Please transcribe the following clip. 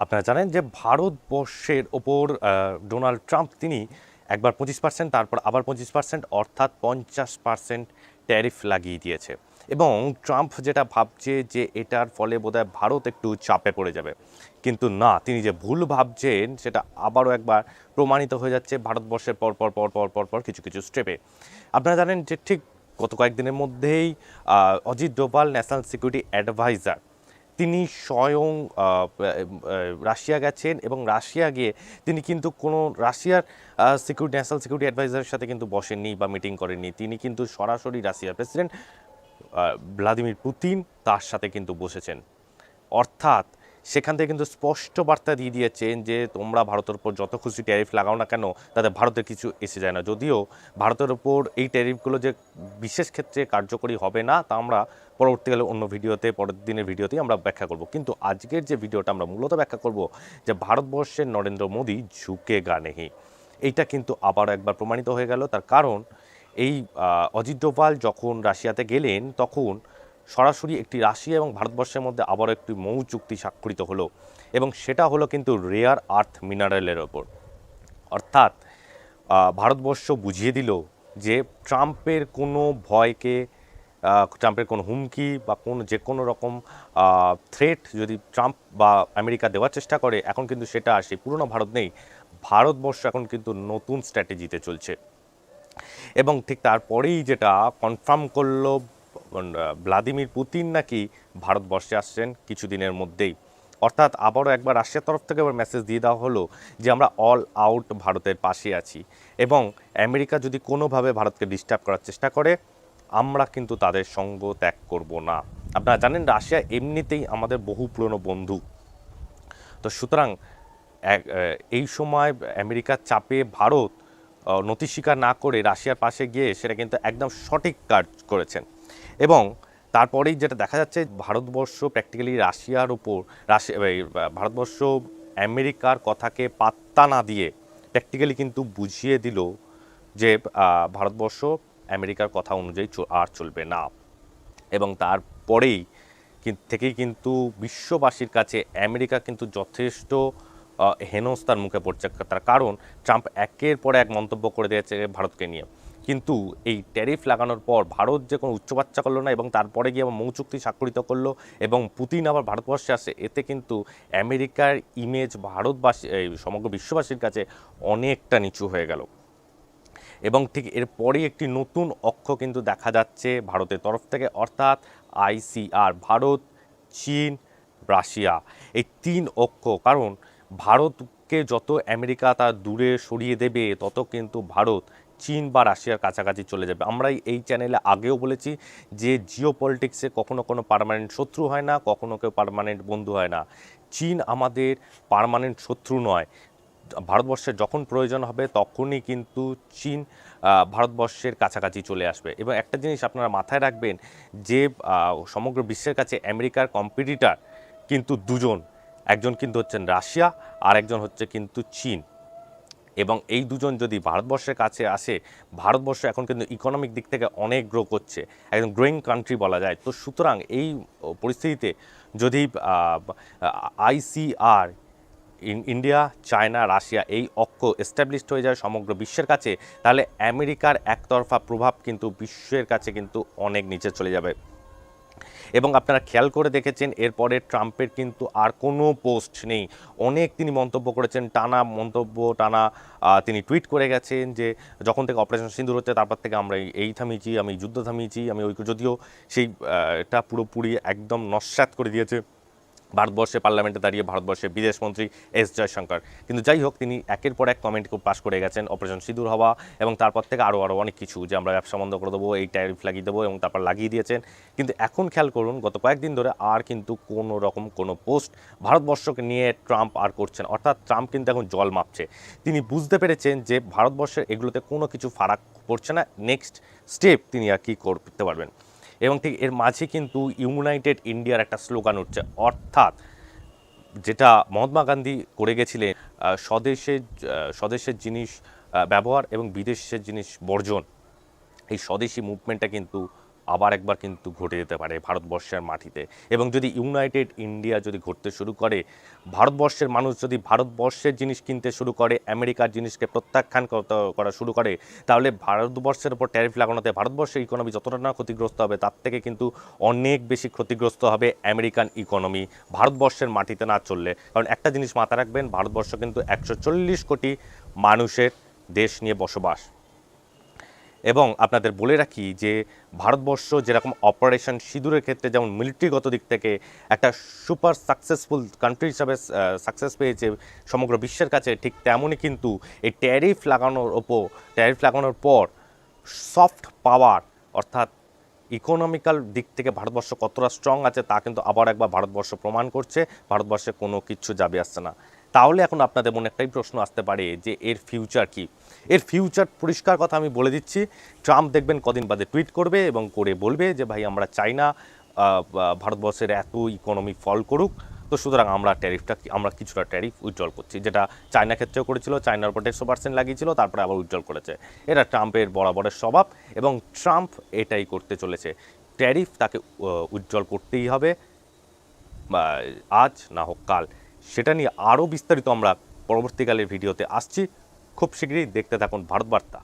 আপনারা জানেন যে ভারতবর্ষের ওপর ডোনাল্ড ট্রাম্প তিনি একবার 25%, তারপর আবার 25%, অর্থাৎ 50% ট্যারিফ লাগিয়ে দিয়েছে। এবং ট্রাম্প যেটা ভাবছে যে এটার ফলে বোধহয় ভারত একটু চাপে পড়ে যাবে, কিন্তু না, তিনি যে ভুল ভাবছেন সেটা আবারও একবার প্রমাণিত হয়ে যাচ্ছে ভারতবর্ষের পর পর পর পর পর পর কিছু কিছু স্টেপে। আপনারা জানেন যে ঠিক গত কয়েকদিনের মধ্যেই Ajit Doval, national security adviser, তিনি স্বয়ং রাশিয়া গেছেন এবং রাশিয়া গিয়ে তিনি কিন্তু কোনো রাশিয়ার ন্যাশনাল সিকিউরিটি অ্যাডভাইজারের সাথে কিন্তু বসেননি বা মিটিং করেননি। তিনি কিন্তু সরাসরি রাশিয়ার প্রেসিডেন্ট ভ্লাদিমির পুতিন তার সাথে কিন্তু বসেছেন। অর্থাৎ সেখান থেকে কিন্তু স্পষ্ট বার্তা দিয়ে দিয়েছেন যে তোমরা ভারতের উপর যত খুশি ট্যারিফ লাগাও না কেন, তাতে ভারতের কিছু এসে যায় না। যদিও ভারতের উপর এই ট্যারিফগুলো যে বিশেষ ক্ষেত্রে কার্যকরী হবে না, তা আমরা পরবর্তীকালে অন্য ভিডিওতে, পরের দিনের ভিডিওতেই আমরা ব্যাখ্যা করব। কিন্তু আজকের যে ভিডিওটা আমরা মূলত ব্যাখ্যা করব যে ভারতবর্ষের নরেন্দ্র মোদী ঝুঁকেগা নেহি, এইটা কিন্তু আবার একবার প্রমাণিত হয়ে গেল। তার কারণ এই অজিত ডোভাল যখন রাশিয়াতে গেলেন তখন সরাসরি একটি রাশিয়া এবং ভারতবর্ষের মধ্যে আবারও একটি মৌ চুক্তি স্বাক্ষরিত হলো, এবং সেটা হলো কিন্তু রেয়ার আর্থ মিনারেলের ওপর। অর্থাৎ ভারতবর্ষ বুঝিয়ে দিল যে ট্রাম্পের কোনো ভয়কে, ট্রাম্পের কোনো হুমকি বা যে কোনো রকম থ্রেট যদি ট্রাম্প বা আমেরিকা দেওয়ার চেষ্টা করে, এখন কিন্তু সেটা সেই পুরনো ভারত নেই। ভারতবর্ষ এখন কিন্তু নতুন স্ট্র্যাটেজিতে চলছে। এবং ঠিক তারপরেই যেটা কনফার্ম করলো ভ্লাদিমির পুতিন নাকি ভারতবর্ষে আসছেন কিছুদিনের মধ্যেই। অর্থাৎ আবারও একবার রাশিয়ার তরফ থেকে আবার মেসেজ দিয়ে দেওয়া হলো যে আমরা অল আউট ভারতের পাশে আছি, এবং আমেরিকা যদি কোনোভাবে ভারতকে ডিস্টার্ব করার চেষ্টা করে আমরা কিন্তু তাদের সঙ্গ ত্যাগ করব না। আপনারা জানেন রাশিয়া এমনিতেই আমাদের বহু পুরনো বন্ধু। তো সুতরাং এই সময় আমেরিকার চাপে ভারত নতি স্বীকার না করে রাশিয়ার পাশে গিয়ে সেটা কিন্তু একদম সঠিক কাজ করেছেন। এবং তারপরেই যেটা দেখা যাচ্ছে ভারতবর্ষ প্র্যাকটিক্যালি রাশিয়ার উপর ভারতবর্ষ আমেরিকার কথাকে পাত্তা না দিয়ে প্র্যাকটিক্যালি কিন্তু বুঝিয়ে দিল যে ভারতবর্ষ আমেরিকার কথা অনুযায়ী আর চলবে না। এবং তারপরেই থেকেই কিন্তু বিশ্ববাসীর কাছে আমেরিকা কিন্তু যথেষ্ট হেনস্থার মুখে পড়ছে। তার কারণ ট্রাম্প একের পর এক মন্তব্য করে দিয়েছে ভারতকে নিয়ে, কিন্তু এই ট্যারিফ লাগানোর পর ভারত যে কোনো উচ্চবাচ্চা করলো না, এবং তারপরে গিয়ে আবার মৌ চুক্তি স্বাক্ষরিত করলো এবং পুতিন আবার ভারতবর্ষে আসে। এতে কিন্তু আমেরিকার ইমেজ ভারতবাসী, সমগ্র বিশ্ববাসীর কাছে অনেকটা নিচু হয়ে গেল। এবং ঠিক এরপরেই একটি নতুন অক্ষ কিন্তু দেখা যাচ্ছে ভারতের তরফ থেকে, অর্থাৎ আইসিআর, ভারত, চীন, রাশিয়া, এই তিন অক্ষ। কারণ ভারতকে যত আমেরিকা তার দূরে সরিয়ে দেবে তত কিন্তু ভারত চীন বা রাশিয়ার কাছাকাছি চলে যাবে। আমরা এই চ্যানেলে আগেও বলেছি যে জিও পলিটিক্সে কখনো কোনো পার্মানেন্ট শত্রু হয় না, কখনো কেউ পার্মানেন্ট বন্ধু হয় না। চীন আমাদের পার্মানেন্ট শত্রু নয়। ভারতবর্ষের যখন প্রয়োজন হবে তখনই কিন্তু চীন ভারতবর্ষের কাছাকাছি চলে আসবে। এবং একটা জিনিস আপনারা মাথায় রাখবেন যে সমগ্র বিশ্বের কাছে আমেরিকার কম্পিটিটার কিন্তু দুজন, একজন কিন্তু হচ্ছেন রাশিয়া আর একজন হচ্ছে কিন্তু চীন। এবং এই দুজন যদি ভারতবর্ষের কাছে আসে, ভারতবর্ষ এখন কিন্তু ইকোনমিক দিক থেকে অনেক গ্রো করছে, একদম গ্রোয়িং কান্ট্রি বলা যায়। তো সুতরাং এই পরিস্থিতিতে যদি আইসিআর, ইন্ডিয়া, চায়না, রাশিয়া এই অক্ষ এস্টাবলিশড হয়ে যায় সমগ্র বিশ্বের কাছে, তাহলে আমেরিকার একতরফা প্রভাব কিন্তু বিশ্বের কাছে কিন্তু অনেক নিচে চলে যাবে। এবং আপনারা খেয়াল করে দেখেছেন এরপরে ট্রাম্পের কিন্তু আর কোনো পোস্ট নেই। অনেক তিনি মন্তব্য করেছেন, টানা তিনি টুইট করে গেছেন যে যখন থেকে অপারেশন সিন্দুর হচ্ছে তারপর থেকে আমরা এই থামিয়েছি, আমি যুদ্ধ থামিয়েছি, আমি ওই, যদিও সেই এটা পুরোপুরি একদম নস্যাৎ করে দিয়েছে ভারতবর্ষের পার্লামেন্টে দাঁড়িয়ে ভারতবর্ষের বিদেশমন্ত্রী এস জয়শঙ্কর। কিন্তু যাই হোক, তিনি একের পর এক কমেন্ট পাস করে গেছেন, অপারেশন সিঁদুর হওয়া এবং তারপর থেকে আরও অনেক কিছু, যে আমরা ব্যবসা বন্ধ করে দেবো, এই ট্যারিফ লাগিয়ে দেবো, এবং তারপর লাগিয়ে দিয়েছেন। কিন্তু এখন খেয়াল করুন গত কয়েকদিন ধরে আর কিন্তু কোনো রকম কোনো পোস্ট ভারতবর্ষকে নিয়ে ট্রাম্প আর করছেন। অর্থাৎ ট্রাম্প কিন্তু এখন জল মাপছে। তিনি বুঝতে পেরেছেন যে ভারতবর্ষের এগুলোতে কোনো কিছু ফারাক পড়ছে না, নেক্সট স্টেপ তিনি আর কি করতে পারবেন। এবং ঠিক এর মাঝে কিন্তু ইউনাইটেড ইন্ডিয়ার একটা স্লোগান উঠছে, অর্থাৎ যেটা মহাত্মা গান্ধী করে গেছিলেন, স্বদেশের জিনিস ব্যবহার এবং বিদেশের জিনিস বর্জন। এই স্বদেশি মুভমেন্টটা কিন্তু আবার একবার কিন্তু ঘটে যেতে পারে ভারতবর্ষের মাটিতে। এবং যদি ইউনাইটেড ইন্ডিয়া যদি ঘটতে শুরু করে, ভারতবর্ষের মানুষ যদি ভারতবর্ষের জিনিস কিনতে শুরু করে, আমেরিকার জিনিসকে প্রত্যাখ্যান করা শুরু করে, তাহলে ভারতবর্ষের উপর ট্যারিফ লাগানোতে ভারতবর্ষের ইকোনমি যতটা না ক্ষতিগ্রস্ত হবে, তার থেকে কিন্তু অনেক বেশি ক্ষতিগ্রস্ত হবে আমেরিকান ইকোনমি, ভারতবর্ষের মাটিতে না চললে। কারণ একটা জিনিস মাথায় রাখবেন, ভারতবর্ষ কিন্তু 140 কোটি মানুষের দেশ নিয়ে বসবাস। এবং আপনাদের বলে রাখি যে ভারতবর্ষ যেরকম অপারেশন সিঁদুরের ক্ষেত্রে যেমন মিলিটারিগত দিক থেকে একটা সুপার সাকসেসফুল কান্ট্রি হিসাবে সাকসেস পেয়েছে সমগ্র বিশ্বের কাছে, ঠিক তেমনই কিন্তু এই ট্যারিফ লাগানোর পর সফট পাওয়ার অর্থাৎ ইকোনমিক্যাল দিক থেকে ভারতবর্ষ কতটা স্ট্রং আছে তা কিন্তু আবার একবার ভারতবর্ষ প্রমাণ করছে। ভারতবর্ষে কোনো কিছু যাবে আসছে না। তাহলে এখন আপনাদের মনে একটাই প্রশ্ন আসতে পারে যে এর ফিউচার কি? এর ফিউচার পরিষ্কার কথা আমি বলে দিচ্ছি। ট্রাম্প দেখবেন কদিন বাদে টুইট করবে এবং করে বলবে যে ভাই আমরা চাই না ভারতবর্ষের এত ইকোনমি ফল করুক, তো সুতরাং আমরা কিছুটা ট্যারিফ উইথড্রল করছি, যেটা চায়না ক্ষেত্রেও করেছিল। চায়নার উপর 150% লাগিয়েছিল, তারপরে আবার উইথড্রল করেছে। এটা ট্রাম্পের বরাবরের স্বভাব এবং ট্রাম্প এটাই করতে চলেছে। ট্যারিফ তাকে উইথড্রল করতেই হবে, আজ না হোক কাল। সেটা নিয়ে আরও বিস্তারিত আমরা পরবর্তীকালের ভিডিওতে আসছি। খুব শীঘ্রই দেখতে থাকুন ভারত বার্তা।